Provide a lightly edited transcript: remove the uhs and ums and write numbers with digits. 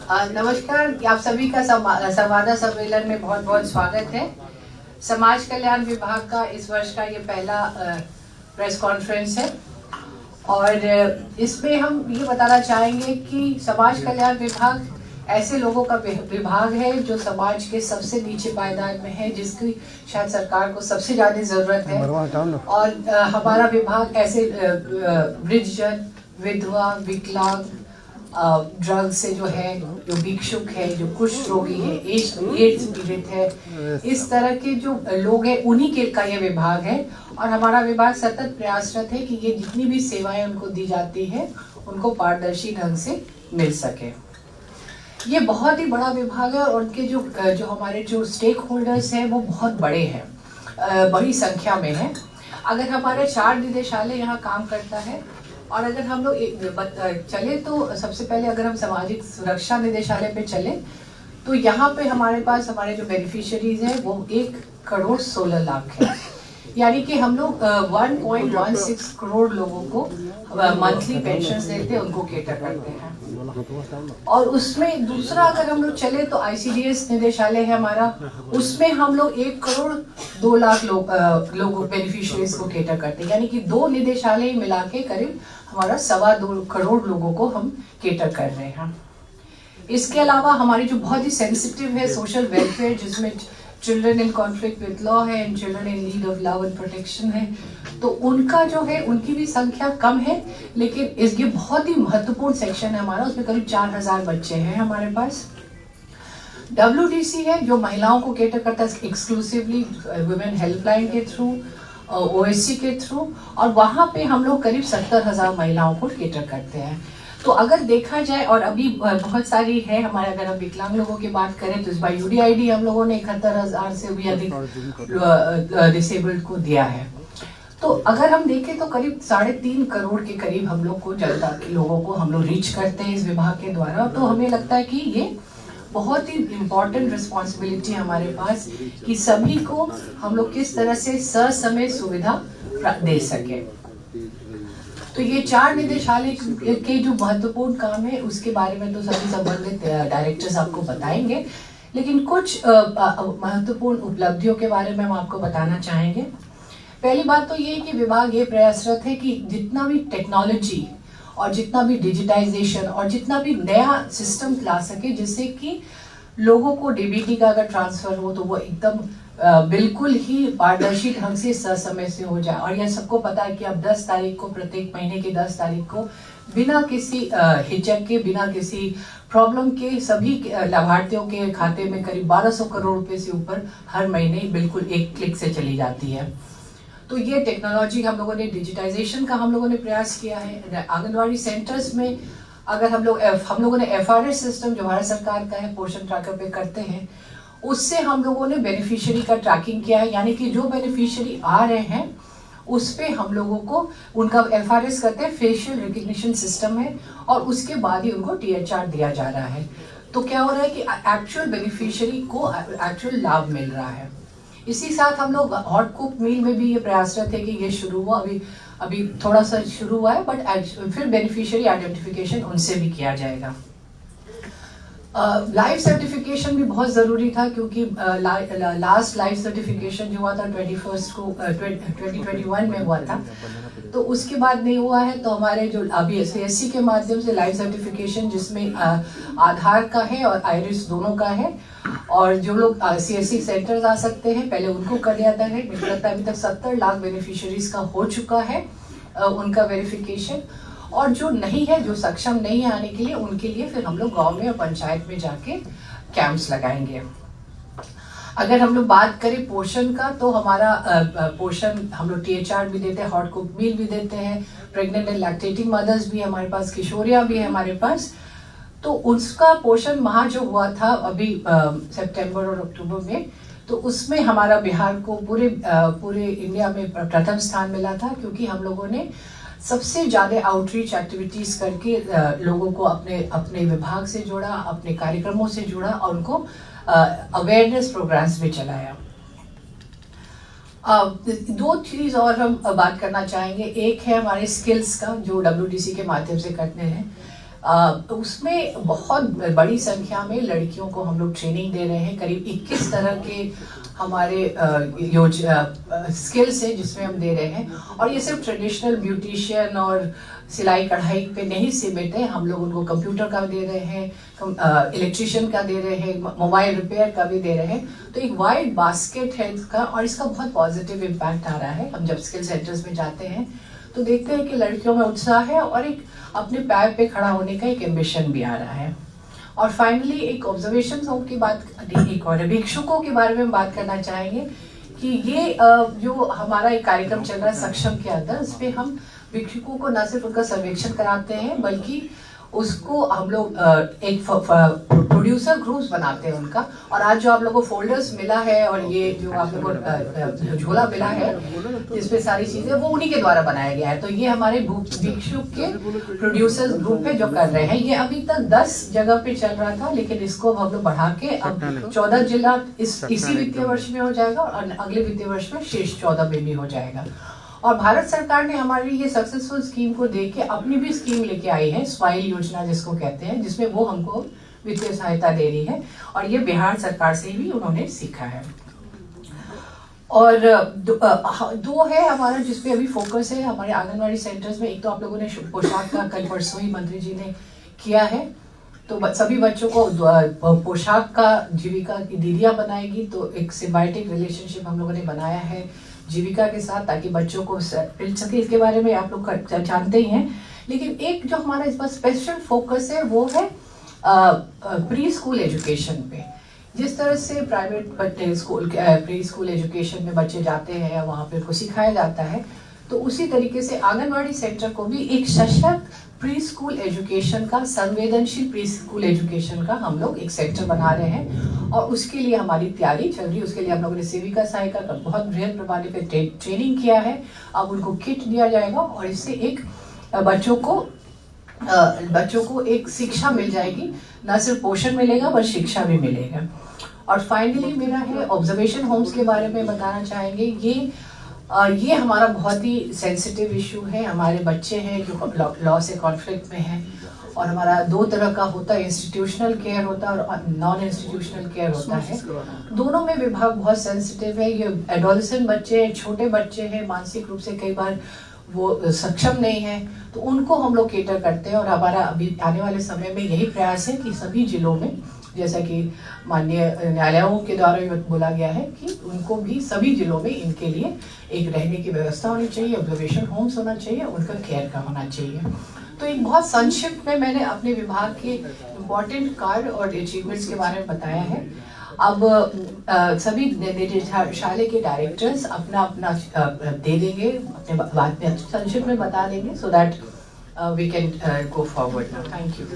नमस्कार, आप सभी का संवाददाता सम्मेलन में बहुत बहुत स्वागत है। समाज कल्याण विभाग का इस वर्ष का ये पहला प्रेस कॉन्फ्रेंस है और इसमें हम ये बताना चाहेंगे कि समाज कल्याण विभाग ऐसे लोगों का विभाग है जो समाज के सबसे नीचे पायदान में है, जिसकी शायद सरकार को सबसे ज्यादा जरूरत है। और हमारा विभाग ऐसे वृद्धजन, विधवा, विकलांग, ड्रग से जो है, जो भिक्षुक है, जो कुष्ठ रोगी है, एड्स पीड़ित है, इस तरह के जो लोग हैं उन्हीं के का ये विभाग है। और हमारा विभाग सतत प्रयासरत है कि ये जितनी भी सेवाएं उनको दी जाती है उनको पारदर्शी ढंग से मिल सके। ये बहुत ही बड़ा विभाग है और उनके जो हमारे जो स्टेक होल्डर्स हैं वो बहुत बड़े हैं, बड़ी संख्या में है। अगर हमारे 4 निदेशालय यहाँ काम करता है और अगर हम लोग चले तो सबसे पहले अगर हम सामाजिक सुरक्षा निदेशालय पे चले तो यहाँ पे हमारे पास हमारे जो बेनिफिशियरीज हैं वो 1,16,00,000 है। यानी कि हम लोग 1.16 करोड़ लोगों को मंथली पेंशन देते हैं, उनको केटर करते हैं। और उसमें दूसरा अगर हम लोग चले तो ICDS निदेशालय है हमारा, उसमें हम लोग 1,02,00,000 लोग बेनिफिशियरीज को केटर करते हैं। यानी कि 2 निदेशालय मिला के करीब हमारा 2.25 करोड़ लोगों को हम केटर कर रहे हैं। इसके अलावा हमारी जो बहुत ही सेंसिटिव है सोशल वेलफेयर, जिसमें children in conflict with law है and children in need of love and protection है, तो उनका जो है उनकी भी संख्या कम है, लेकिन ये बहुत ही महत्वपूर्ण सेक्शन है हमारा। उसमें करीब 4,000 बच्चे हैं हमारे पास। WDC है जो महिलाओं को केटर करता है एक्सक्लूसिवली वुमेन हेल्पलाइन के थ्रू, OSC के थ्रू, और वहां पे हम लोग करीब 70,000 महिलाओं को केटर करते हैं। तो अगर देखा जाए, और अभी बहुत सारी है हमारे, अगर हम विकलांग लोगों की बात करें तो इस बार UDID हम लोगों ने 71,000 से भी अधिक डिसेबल्ड को दिया है। तो अगर हम देखें तो करीब 3.5 करोड़ के करीब हम लोग को जनता के लोगों को हम लोग रीच करते हैं इस विभाग के द्वारा। तो हमें लगता है कि ये बहुत ही इम्पोर्टेंट रिस्पॉन्सिबिलिटी है हमारे पास कि सभी को हम लोग किस तरह से ससमय सुविधा दे सके। तो ये 4 निदेशालय के जो महत्वपूर्ण काम है उसके बारे में तो सभी संबंधित डायरेक्टर्स आपको बताएंगे, लेकिन कुछ महत्वपूर्ण उपलब्धियों के बारे में हम आपको बताना चाहेंगे। पहली बात तो ये कि विभाग ये प्रयासरत है कि जितना भी टेक्नोलॉजी और जितना भी डिजिटाइजेशन और जितना भी नया सिस्टम ला सके, जिससे कि लोगों को DBT का अगर ट्रांसफर हो तो वो एकदम बिल्कुल ही पारदर्शी ढंग से ससमय से हो जाए। और यह सबको पता है कि अब 10 तारीख को, प्रत्येक महीने की 10 तारीख को बिना किसी हिचक के, बिना किसी प्रॉब्लम के सभी लाभार्थियों के खाते में करीब 1200 करोड़ रुपए से ऊपर हर महीने बिल्कुल एक क्लिक से चली जाती है। तो ये टेक्नोलॉजी हम लोगों ने, डिजिटाइजेशन का हम लोगों ने प्रयास किया है। आंगनवाड़ी सेंटर्स में अगर हम लोगों ने FRS सिस्टम जो भारत सरकार का है, पोषण ट्रैकर पे करते हैं, उससे हम लोगों ने बेनिफिशियरी का ट्रैकिंग किया है। यानी कि जो बेनिफिशियरी आ रहे हैं उस पे हम लोगों को उनका FRS करते हैं, फेशियल रिकग्निशन सिस्टम है, और उसके बाद ही उनको THR दिया जा रहा है। तो क्या हो रहा है कि एक्चुअल बेनिफिशियरी को एक्चुअल लाभ मिल रहा है। इसी साथ हम लोग हॉट कुक मील में भी ये प्रयासरत है कि ये शुरू हुआ, अभी थोड़ा सा शुरू हुआ है, बट फिर बेनिफिशियरी आइडेंटिफिकेशन उनसे भी किया जाएगा। लाइफ सर्टिफिकेशन भी बहुत ज़रूरी था, क्योंकि लास्ट लाइफ सर्टिफिकेशन जो हुआ था 2021 में हुआ था, तो उसके बाद नहीं हुआ है। तो हमारे जो अभी CSC के माध्यम से लाइफ सर्टिफिकेशन, जिसमें आधार का है और आइरिस दोनों का है, और जो लोग CSC सेंटर्स आ सकते हैं पहले उनको कर लिया था। मुझे लगता है अभी तक 70 लाख बेनिफिशियरीज का हो चुका है उनका वेरिफिकेशन, और जो नहीं है, जो सक्षम नहीं है आने के लिए, उनके लिए फिर हम लोग गांव में और पंचायत में जाके कैंप्स लगाएंगे। अगर हम लोग बात करें पोषण का, तो हमारा पोषण हम लोग THR भी देते हैं, हॉट कुक मील भी देते हैं, प्रेग्नेंट एंड लैक्टेटिंग मदर्स भी हमारे पास, किशोरियां भी है हमारे पास। तो उसका पोषण माह जो हुआ था अभी सितंबर और अक्टूबर में, तो उसमें हमारा बिहार को पूरे इंडिया में प्रथम स्थान मिला था, क्योंकि हम लोगों ने सबसे ज़्यादा आउटरीच एक्टिविटीज़ करके लोगों को अपने विभाग से जोड़ा, अपने कार्यक्रमों से जोड़ा, और उनको अवेयरनेस प्रोग्राम्स भी चलाया। 2 चीज़ और हम बात करना चाहेंगे। एक है हमारे स्किल्स का, जो WDC के माध्यम से करते हैं। उसमें बहुत बड़ी संख्या में लड़कियों को हम लोग ट्रेनिंग दे रहे हैं। करीब 21 तरह के हमारे स्किल्स हैं जिसमें हम दे रहे हैं, और ये सिर्फ ट्रेडिशनल ब्यूटिशियन और सिलाई कढ़ाई पे नहीं सीमित है। हम लोग उनको कंप्यूटर का दे रहे हैं, इलेक्ट्रिशियन का दे रहे हैं, मोबाइल रिपेयर का भी दे रहे हैं। तो एक वाइड बास्केट है इसका, और इसका बहुत पॉजिटिव इम्पैक्ट आ रहा है। हम जब स्किल सेंटर्स में जाते हैं तो देखते हैं कि लड़कियों में उत्साह है और एक अपने पैर पे खड़ा होने का एक एम्बिशन भी आ रहा है। और फाइनली एक ऑब्जर्वेशन होम की बात, एक और भिक्षुकों के बारे में बात करना चाहेंगे कि ये जो हमारा एक कार्यक्रम चल रहा है सक्षम के अंदर, इस पे हम भिक्षुकों को न सिर्फ उनका सर्वेक्षण कराते हैं बल्कि उसको हम लोग एक प्रोड्यूसर ग्रुप्स बनाते हैं उनका। और आज जो आप लोगों को फोल्डर्स मिला है और ये जो आप लोगों को झोला मिला है जिसपे सारी चीजें, वो उन्हीं के द्वारा बनाया गया है। तो ये हमारे भिक्षुक के प्रोड्यूसर्स ग्रुप है जो कर रहे हैं। ये अभी तक 10 जगह पे चल रहा था, लेकिन इसको हम लोग बढ़ा के अब 14 जिला इसी वित्तीय वर्ष में हो जाएगा और अगले वित्तीय वर्ष में शेष 14 में भी हो जाएगा। और भारत सरकार ने हमारी ये सक्सेसफुल स्कीम को देख के अपनी भी स्कीम लेके आई है, स्वाइल योजना जिसको कहते हैं, जिसमें वो हमको वित्तीय सहायता दे रही है, और ये बिहार सरकार से भी उन्होंने सीखा है। और दो है हमारा जिसपे अभी फोकस है हमारे आंगनवाड़ी सेंटर्स में। एक तो आप लोगों ने पोशाक का कल परसों ही मंत्री जी ने किया है, तो सभी बच्चों को पोशाक का जीविका की दीदियां बनाएगी। तो एक सिम्बायोटिक रिलेशनशिप हम लोगों ने बनाया है जीविका के साथ, ताकि बच्चों को मिल सके। इसके बारे में आप लोग जानते ही हैं। लेकिन एक जो हमारा इस बार स्पेशल फोकस है वो है प्री स्कूल एजुकेशन पे। जिस तरह से private school pre school education में बच्चे जाते हैं, वहाँ पे उनको सिखाया जाता है, तो उसी तरीके से आंगनवाड़ी सेंटर को भी एक सशक्त प्री स्कूल एजुकेशन का, संवेदनशील प्री स्कूल एजुकेशन का हम लोग एक सेक्टर बना रहे हैं। और उसके लिए हमारी तैयारी चल रही है। उसके लिए हम लोगों ने सेविका सहायिका का बहुत बृहद पैमाने पे ट्रेनिंग किया है। अब उनको किट दिया जाएगा और इससे एक बच्चों को एक शिक्षा मिल जाएगी, न सिर्फ पोषण मिलेगा पर शिक्षा भी मिलेगा। और फाइनली मेरा है ऑब्जर्वेशन होम्स के बारे में बताना चाहेंगे। ये हमारा बहुत ही सेंसिटिव इशू है। हमारे बच्चे हैं जो लॉ से कॉन्फ्लिक्ट में हैं, और हमारा 2 तरह का होता है, इंस्टीट्यूशनल केयर होता है और नॉन इंस्टीट्यूशनल केयर होता है। दोनों में विभाग बहुत सेंसिटिव है। ये एडोलेसेंट बच्चे, छोटे बच्चे हैं, मानसिक रूप से कई बार वो सक्षम नहीं है, तो उनको हम लोग केटर करते हैं। और हमारा अभी आने वाले समय में यही प्रयास है कि सभी जिलों में, जैसा कि माननीय न्यायालयों के द्वारा भी बोला गया है, कि उनको भी सभी जिलों में इनके लिए एक रहने की व्यवस्था होनी चाहिए, ऑब्जर्वेशन होम्स होना चाहिए, उनका केयर का होना चाहिए। तो एक बहुत संक्षिप्त में मैंने अपने विभाग के इम्पोर्टेंट कार्य और अचीवमेंट्स के बारे में बताया है। अब सभी निदेशालय के डायरेक्टर्स अपना अपना दे देंगे, अपने बात में संक्षिप्त में बता देंगे, so that we can go forward now. Thank you.